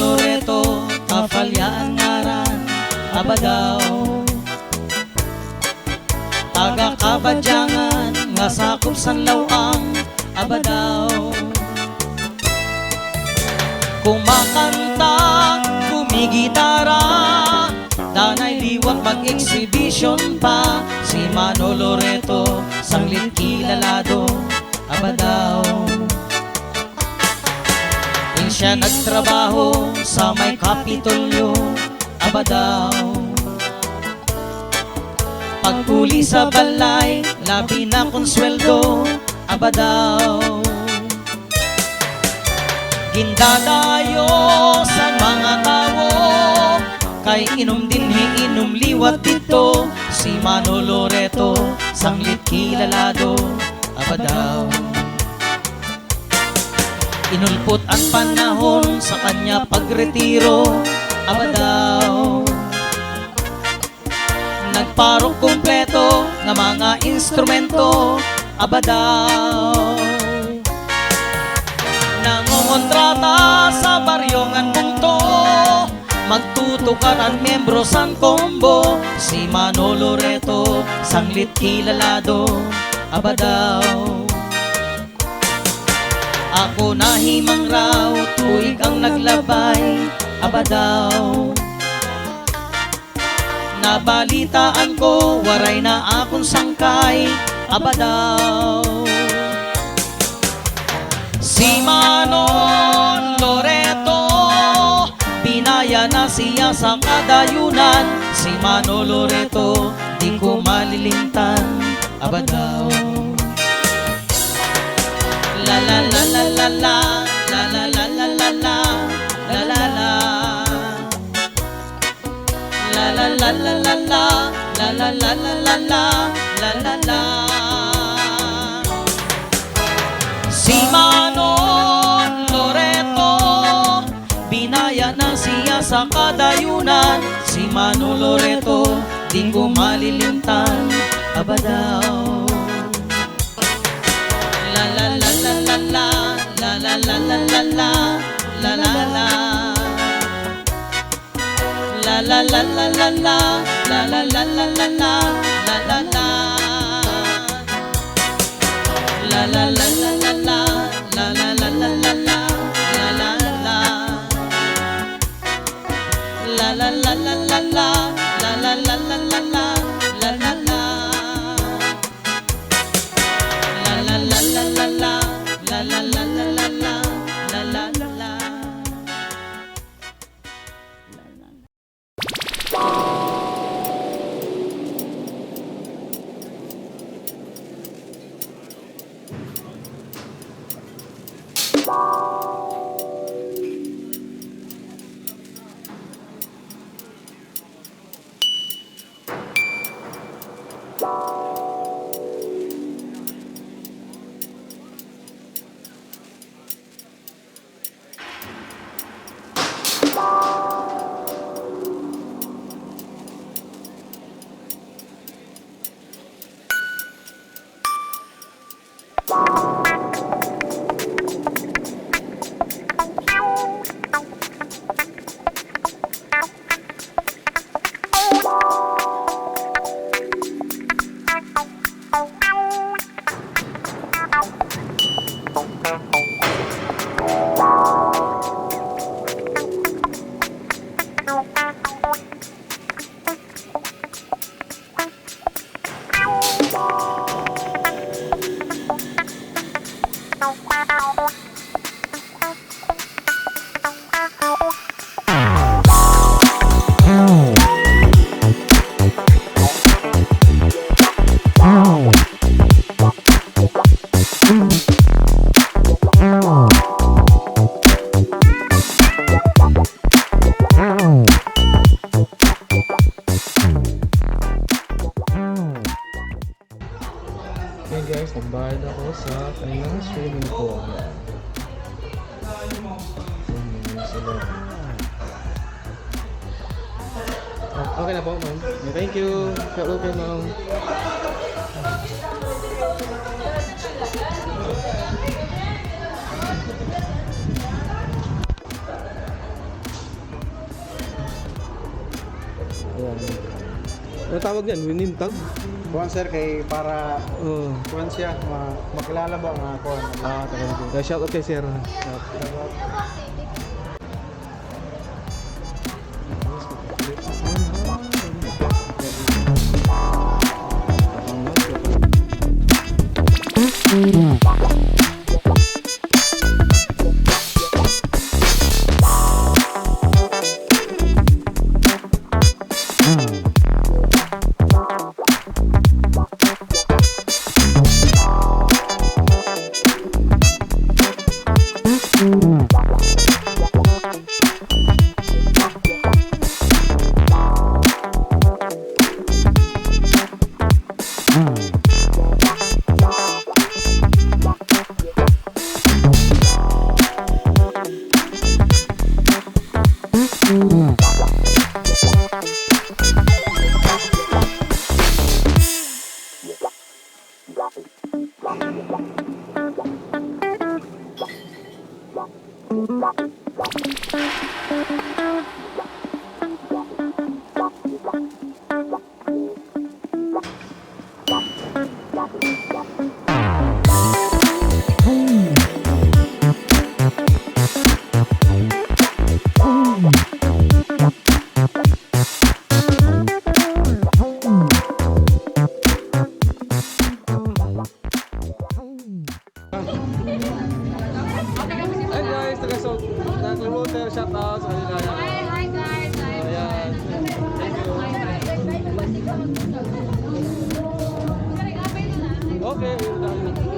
Loreto, Kapalyaan ngaran, Abadaw. Taga Kabadyangan, nga sakop Sanlawang, Abadaw. Kumakanta, kumigitara, danay liwat mag-exhibition pa. Si Manolo Loreto, sanglit kilalado, Abadaw. Siya nagtrabaho sa may Kapitolyo, Abadaw. Pagkuli sa balay, labi na konsweldo, Abadaw. Gindadayo sa mga tao, kay inom dinhi inom liwat dito. Si Manolo Loreto, sanglit kilalado, Abadaw. Inulpot ang panahon sa kanya pagretiro, Abadaw. Nagparok kumpleto ng mga instrumento, Abadaw. Nangongontrata sa baryongan bungto, magtutukaran membro sang kombo. Si Manolo Loreto, sanglit kilalado, Abadaw. Ako nahimang raw, tuig ang naglabay, Abadaw. Nabalitaan ko, waray na akong sangkay, Abadaw. Si Manon Loreto, binaya na siya sa kadayunan. Si Manolo Loreto, di ko malilintan, Abadaw. La la la la la la, la la la la la la, la la la. La la la la la la, la la la la la la, la la la. Si Manon Loreto, binaya na siya sa kadayunan. Si Manon Loreto, di ko malilintan, Abadaw. La la la la la la, la la la la la la, la la la. La la la la la la, la la la la la la, la la la. La la la la la la, la la la la la la, la la la. La la la la la la, la la la la la la, la la la. La la la la la la, la la la la la la, la la la. Nagbayad ako sa kanilang swimming pool. Okay na po, ma'am. Thank you. Okay, ma'am. Ano tawag yan? Winintag? Kuhan sir kay para Oo. kuhan siya makilala ba nga kuhan. Tagal. Kaya shout out kay sir. Hi guys, taga South Naklimuter, shout out sa kanila. Hi guys! Ayan. Thank you. Okay, yun lang.